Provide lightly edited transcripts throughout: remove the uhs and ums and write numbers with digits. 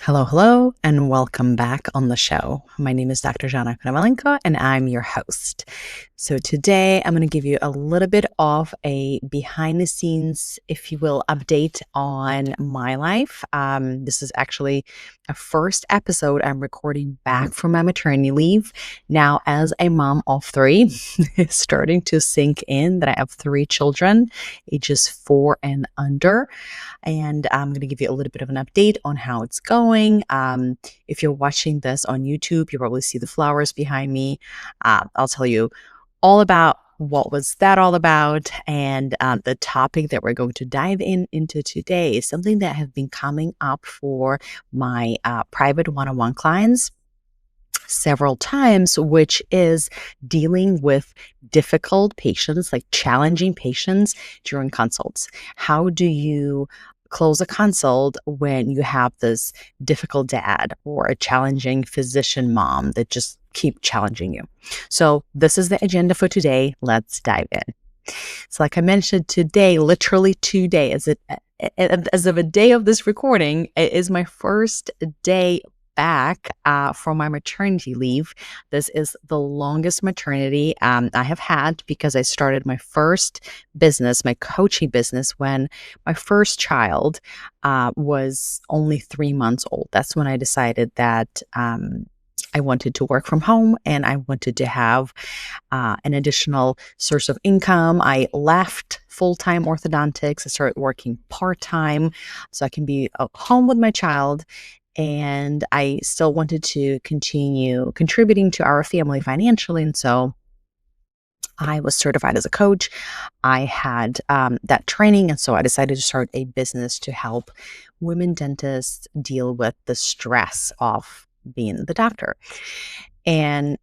Hello, and welcome back on the show. My name is Dr. Jana Konamalenko, and I'm your host. So today I'm going to give you a little bit of a behind the scenes, if you will, update on my life. This is actually a first episode I'm recording back from my maternity leave. Now, as a mom of three, it's starting to sink in that I have three children, ages 4 and under. And I'm going to give you a little bit of an update on how it's going. If you're watching this on YouTube, you probably see the flowers behind me. I'll tell you all about what was that all about, and the topic that we're going to dive into today is something that has been coming up for my private one-on-one clients several times, which is dealing with difficult patients, like challenging patients during consults. How do you close a consult when you have this difficult dad or a challenging physician mom that just keep challenging you? So this is the agenda for today. Let's dive in. So like I mentioned, today, literally today, as of a day of this recording, it is my first day back from my maternity leave. This is the longest maternity I have had because I started my first business, my coaching business, when my first child was only 3 months old. That's when I decided that I wanted to work from home and I wanted to have an additional source of income. I left full-time orthodontics. I started working part-time so I can be home with my child. And I still wanted to continue contributing to our family financially. And so I was certified as a coach. I had that training. And so I decided to start a business to help women dentists deal with the stress of being the doctor. And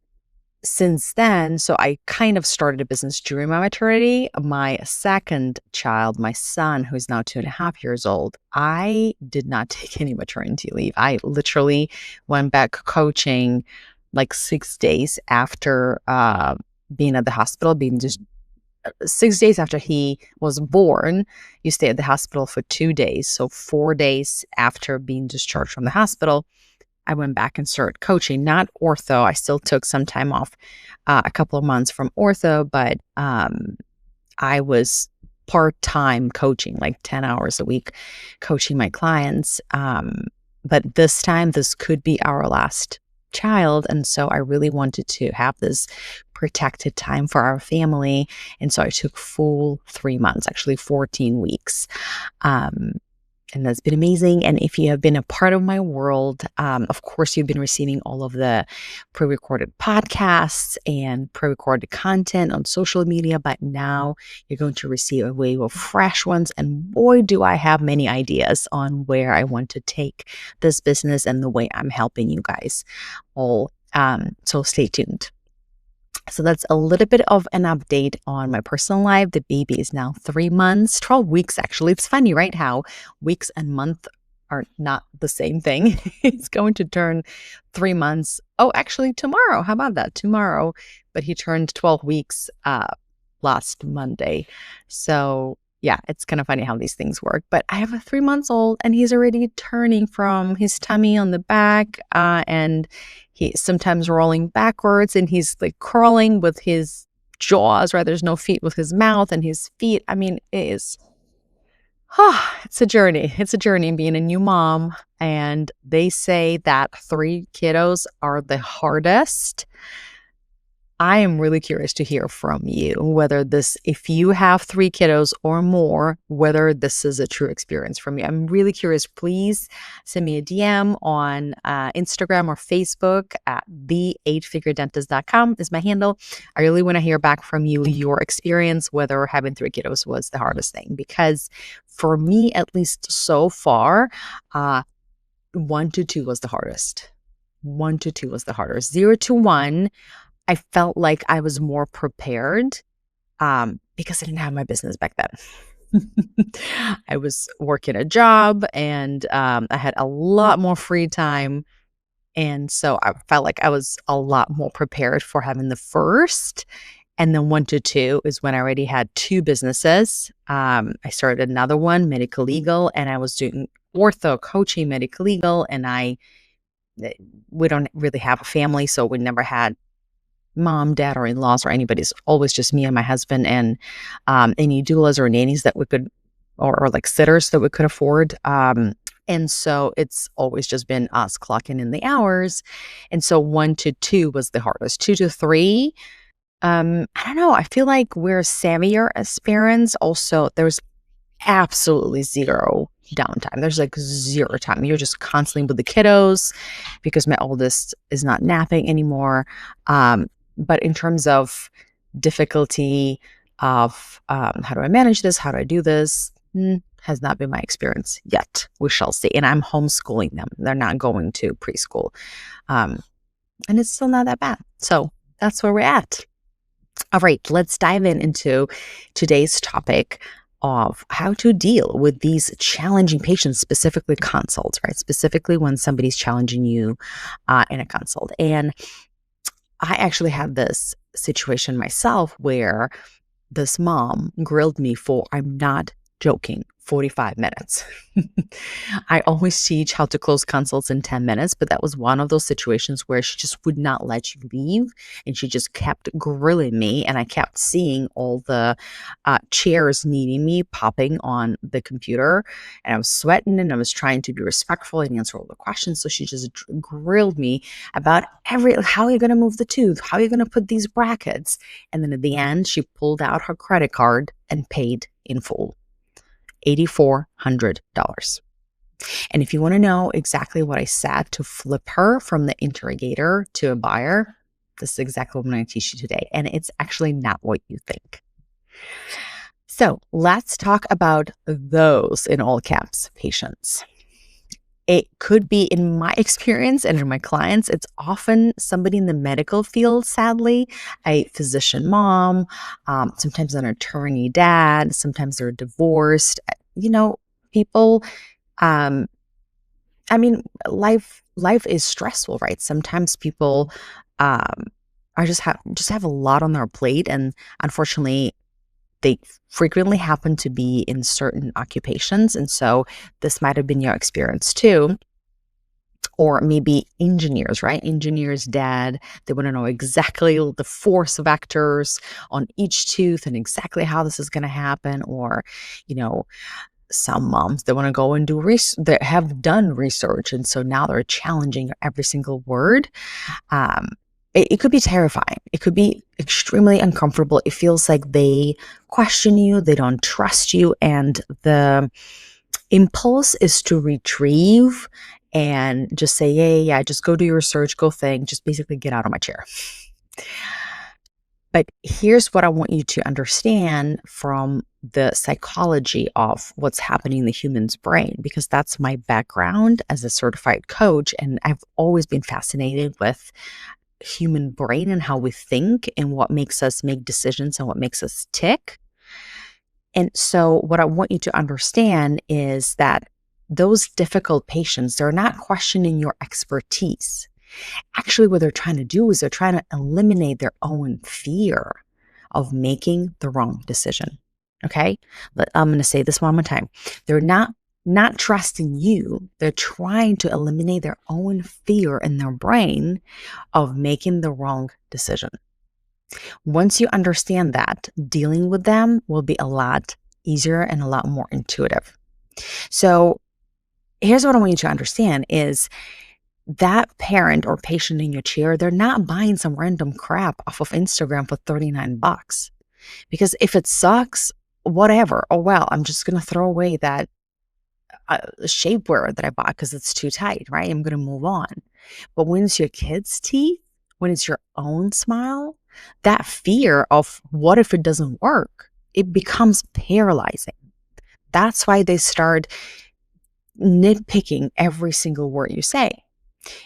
since then, so I kind of started a business during my maternity. My second child, my son, who's now 2.5 years old, I did not take any maternity leave. I literally went back coaching like 6 days after being at the hospital, being just 6 days after he was born. You stay at the hospital for 2 days. So 4 days after being discharged from the hospital, I went back and started coaching, not ortho. I still took some time off, a couple of months from ortho, but I was part-time coaching, like 10 hours a week, coaching my clients. But this time, this could be our last child. And so I really wanted to have this protected time for our family. And so I took full 3 months, actually 14 weeks. And that's been amazing. And if you have been a part of my world, of course, you've been receiving all of the pre-recorded podcasts and pre-recorded content on social media. But now you're going to receive a wave of fresh ones. And boy, do I have many ideas on where I want to take this business and the way I'm helping you guys all. So stay tuned. So that's a little bit of an update on my personal life. The baby is now 3 months, 12 weeks, actually. It's funny, right? How weeks and month are not the same thing. It's going to turn 3 months. Oh, actually tomorrow. How about that? Tomorrow. But he turned 12 weeks last Monday. So yeah, it's kind of funny how these things work. But I have a 3 months old and he's already turning from his tummy on the back and he's sometimes rolling backwards and he's like crawling with his jaws, right? There's no feet with his mouth and his feet. I mean, it's a journey. It's a journey being a new mom. And they say that 3 kiddos are the hardest. I am really curious to hear from you whether this, if you have 3 kiddos or more, whether this is a true experience from you. I'm really curious. Please send me a DM on Instagram or Facebook at the8figuredentist.com is my handle. I really want to hear back from you, your experience, whether having 3 kiddos was the hardest thing. Because for me, at least so far, 1 to 2 was the hardest. 1 to 2 was the hardest. 0 to 1, I felt like I was more prepared because I didn't have my business back then. I was working a job and I had a lot more free time. And so I felt like I was a lot more prepared for having the first. And then 1 to 2 is when I already had 2 businesses. I started another one, medical legal, and I was doing ortho, coaching, medical, legal, and we don't really have a family, so we never had mom, dad, or in-laws or anybody. It's always just me and my husband and any doulas or nannies that we could, or like sitters that we could afford. And so it's always just been us clocking in the hours. And so 1 to 2 was the hardest. 2 to 3, I don't know. I feel like we're savvier as parents. Also, there's absolutely zero downtime. There's like zero time. You're just constantly with the kiddos because my oldest is not napping anymore. But in terms of difficulty of how do I manage this? How do I do this? Has not been my experience yet. We shall see. And I'm homeschooling them. They're not going to preschool. And it's still not that bad. So that's where we're at. All right, let's dive into today's topic of how to deal with these challenging patients, specifically consults, right? Specifically when somebody's challenging you in a consult. And I actually had this situation myself where this mom grilled me for, I'm not joking, 45 minutes. I always teach how to close consults in 10 minutes, but that was one of those situations where she just would not let you leave. And she just kept grilling me. And I kept seeing all the chairs needing me popping on the computer. And I was sweating and I was trying to be respectful and answer all the questions. So she just grilled me about how are you going to move the tooth? How are you going to put these brackets? And then at the end, she pulled out her credit card and paid in full. $8,400. And if you want to know exactly what I said to flip her from the interrogator to a buyer, this is exactly what I'm going to teach you today. And it's actually not what you think. So let's talk about those, in all caps, patients. It could be, in my experience and in my clients, it's often somebody in the medical field, sadly, a physician mom, sometimes an attorney dad, sometimes they're divorced. People, life is stressful, right? Sometimes people are just have a lot on their plate, and unfortunately, they frequently happen to be in certain occupations. And so this might have been your experience too. Or maybe engineers, right? Engineers' dad, they want to know exactly the force vectors on each tooth and exactly how this is going to happen. Or, some moms, they want to go and do they have done research. And so now they're challenging every single word. It could be terrifying. It could be extremely uncomfortable. It feels like they question you, they don't trust you, and the impulse is to retrieve and just say, yeah, just go do your research, go think, just basically get out of my chair. But here's what I want you to understand from the psychology of what's happening in the human's brain, because that's my background as a certified coach, and I've always been fascinated with human brain and how we think and what makes us make decisions and what makes us tick. And so what I want you to understand is that those difficult patients, they're not questioning your expertise. Actually, what they're trying to do is they're trying to eliminate their own fear of making the wrong decision. Okay? I'm going to say this one more time. They're not trusting you. They're trying to eliminate their own fear in their brain of making the wrong decision. Once you understand that, dealing with them will be a lot easier and a lot more intuitive. So here's what I want you to understand is that parent or patient in your chair, they're not buying some random crap off of Instagram for $39. Because if it sucks, whatever. Oh, well, I'm just going to throw away that shapewear that I bought because it's too tight, right? I'm going to move on. But when it's your kid's teeth, when it's your own smile, that fear of what if it doesn't work, it becomes paralyzing. That's why they start nitpicking every single word you say.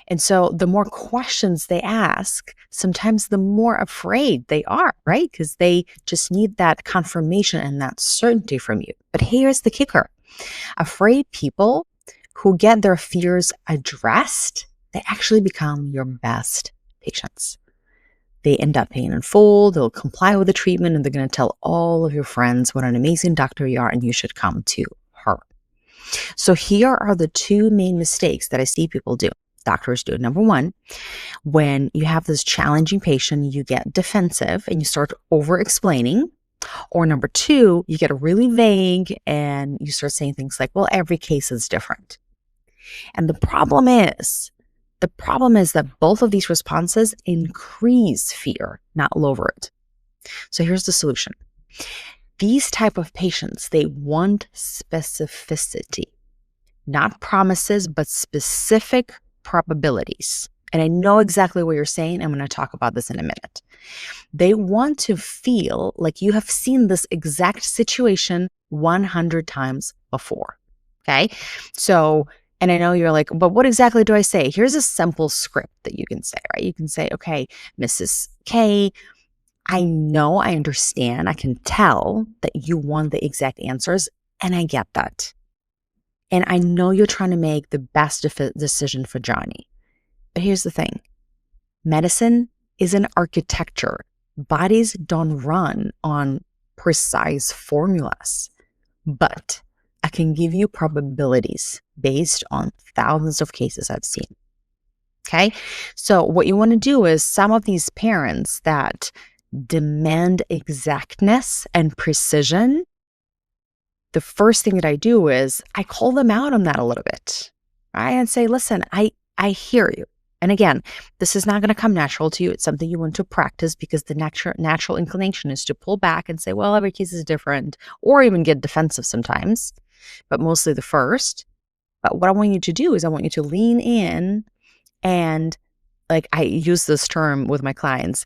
And so the more questions they ask, sometimes the more afraid they are, right? Because they just need that confirmation and that certainty from you. But here's the kicker. Afraid people who get their fears addressed, they actually become your best patients. They end up paying in full, they'll comply with the treatment, and they're going to tell all of your friends what an amazing doctor you are and you should come to her. So here are the two main mistakes that I see people do, doctors do. Number one, when you have this challenging patient, you get defensive and you start over explaining. Or number two, you get really vague and you start saying things like, well, every case is different. And the problem is that both of these responses increase fear, not lower it. So here's the solution. These type of patients, they want specificity, not promises, but specific probabilities. And I know exactly what you're saying. I'm going to talk about this in a minute. They want to feel like you have seen this exact situation 100 times before. Okay. So, and I know you're like, but what exactly do I say? Here's a simple script that you can say, right? You can say, okay, Mrs. K, I know, I understand, I can tell that you want the exact answers, and I get that. And I know you're trying to make the best decision for Johnny. But here's the thing. Medicine is an architecture. Bodies don't run on precise formulas. But I can give you probabilities based on thousands of cases I've seen. Okay? So what you want to do is some of these parents that demand exactness and precision, the first thing that I do is I call them out on that a little bit, right? And say, listen, I hear you. And again, this is not going to come natural to you. It's something you want to practice because the natural inclination is to pull back and say, well, every case is different, or even get defensive sometimes, but mostly the first. But what I want you to do is I want you to lean in and, like, I use this term with my clients,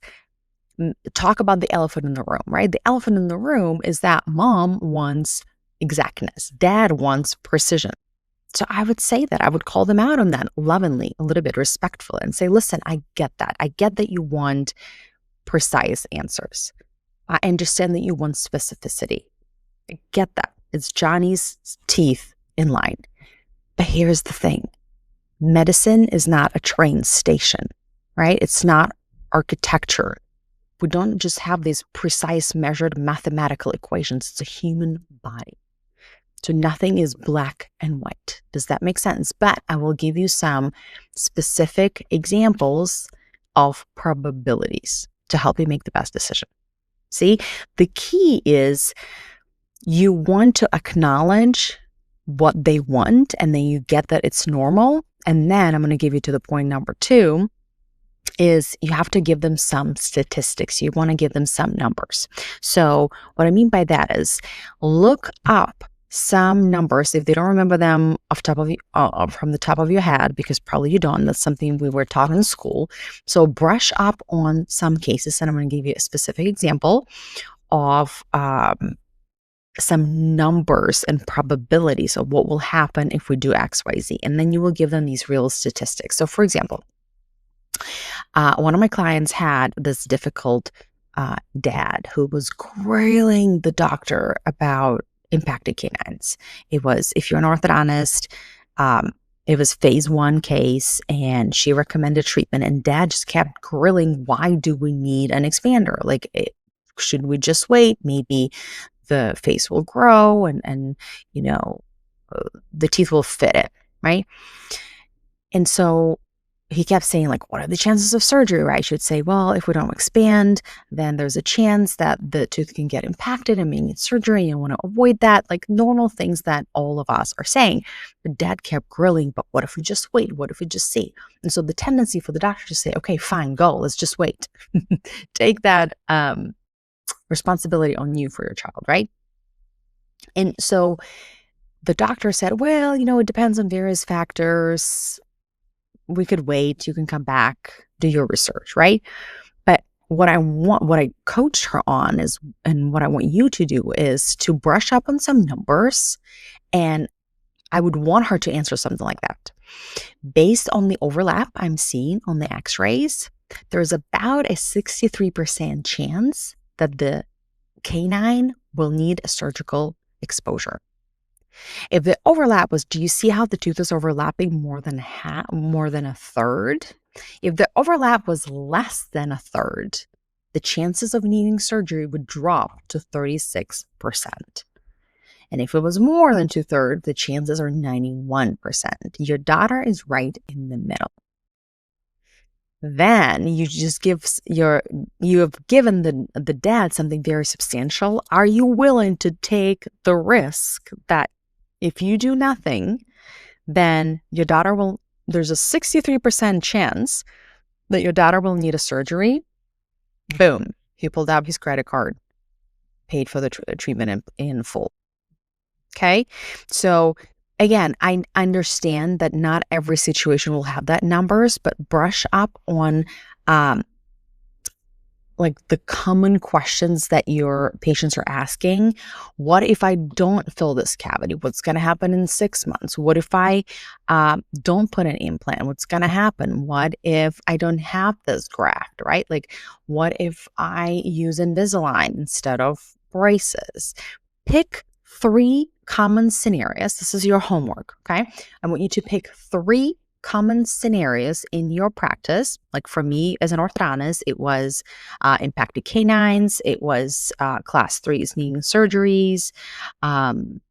talk about the elephant in the room, right? The elephant in the room is that mom wants exactness. Dad wants precision. So I would say that I would call them out on that lovingly, a little bit respectful, and say, listen, I get that. I get that you want precise answers. I understand that you want specificity. I get that. It's Johnny's teeth in line. But here's the thing. Medicine is not a train station, right? It's not architecture. We don't just have these precise measured mathematical equations. It's a human body. So nothing is black and white. Does that make sense? But I will give you some specific examples of probabilities to help you make the best decision. See, the key is you want to acknowledge what they want, and then you get that it's normal. And then I'm going to give you to the point number two is you have to give them some statistics. You want to give them some numbers. So what I mean by that is look up some numbers, if they don't remember them from the top of your head, because probably you don't. That's something we were taught in school. So brush up on some cases, and I'm going to give you a specific example of some numbers and probabilities of what will happen if we do X, Y, Z. And then you will give them these real statistics. So for example, one of my clients had this difficult dad who was grilling the doctor about impacted canines. It was, if you're an orthodontist, it was phase 1 case, and she recommended treatment, and dad just kept grilling, why do we need an expander? Like, should we just wait? Maybe the face will grow and the teeth will fit it, right? And so he kept saying, like, what are the chances of surgery, right? I should say, well, if we don't expand, then there's a chance that the tooth can get impacted and may need surgery. You want to avoid that, like normal things that all of us are saying. But dad kept grilling, but what if we just wait? What if we just see? And so the tendency for the doctor to say, okay, fine, go, let's just wait. Take that responsibility on you for your child, right? And so the doctor said, well, it depends on various factors. We could wait, you can come back, do your research, right? But what I coached her on is, and what I want you to do is to brush up on some numbers. And I would want her to answer something like that. Based on the overlap I'm seeing on the x-rays, there's about a 63% chance that the canine will need a surgical exposure. If the overlap was, do you see how the tooth is overlapping more than a third? If the overlap was less than a third, the chances of needing surgery would drop to 36%. And if it was more than 2/3, the chances are 91%. Your daughter is right in the middle. Then you just you have given the dad something very substantial. Are you willing to take the risk that if you do nothing, then your daughter will, there's a 63% chance that your daughter will need a surgery? Boom. He pulled out his credit card, paid for the treatment in full. Okay. So again, I understand that not every situation will have that numbers, but brush up on um, like the common questions that your patients are asking. What if I don't fill this cavity? What's going to happen in 6 months? What if I don't put an implant? What's going to happen? What if I don't have this graft, right? Like, what if I use Invisalign instead of braces? Pick 3 common scenarios. This is your homework, okay? I want you to pick 3 common scenarios in your practice. Like for me as an orthodontist, it was impacted canines, it was class 3s needing surgeries, and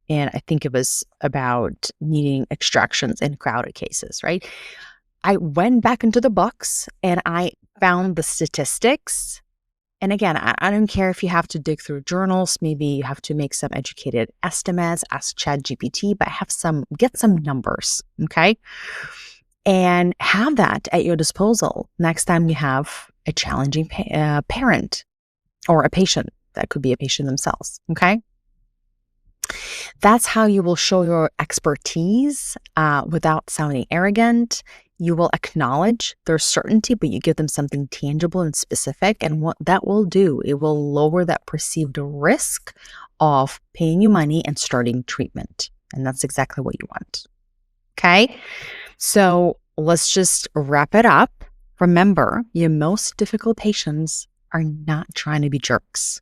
I think it was about needing extractions in crowded cases, right? I went back into the books and I found the statistics. And again, I don't care if you have to dig through journals, maybe you have to make some educated estimates, ask ChatGPT, but get some numbers, okay? And have that at your disposal next time you have a challenging parent or a patient. That could be a patient themselves, okay? That's how you will show your expertise without sounding arrogant. You will acknowledge their certainty, but you give them something tangible and specific. And what that will do, it will lower that perceived risk of paying you money and starting treatment. And that's exactly what you want. Okay. So let's just wrap it up. Remember, your most difficult patients are not trying to be jerks.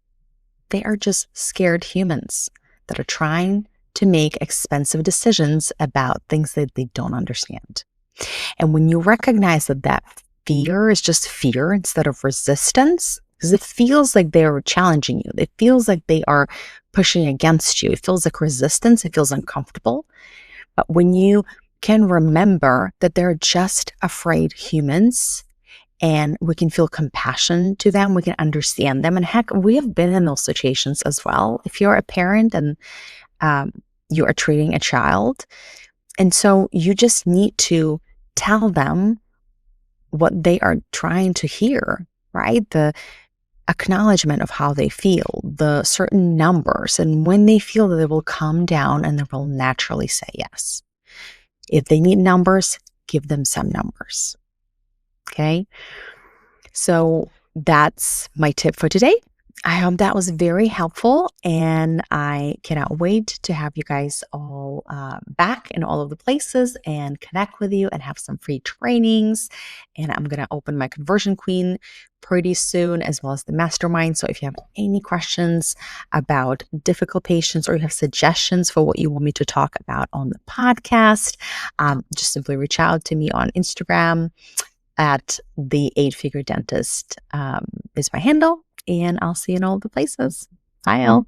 They are just scared humans that are trying to make expensive decisions about things that they don't understand. And when you recognize that fear is just fear instead of resistance, because it feels like they're challenging you, it feels like they are pushing against you, it feels like resistance, it feels uncomfortable. But when you can remember that they're just afraid humans and we can feel compassion to them, we can understand them. And heck, we have been in those situations as well. If you're a parent and you are treating a child, and so you just need to tell them what they are trying to hear, right? The acknowledgement of how they feel, the certain numbers, and when they feel that they will calm down and they will naturally say yes. If they need numbers, give them some numbers. Okay? So that's my tip for today. I hope that was very helpful, and I cannot wait to have you guys all back in all of the places and connect with you and have some free trainings. And I'm going to open my Conversion Queen pretty soon, as well as the Mastermind. So if you have any questions about difficult patients or you have suggestions for what you want me to talk about on the podcast, just simply reach out to me on Instagram at the 8-Figure Dentist is my handle. And I'll see you in all the places. Bye, Elle.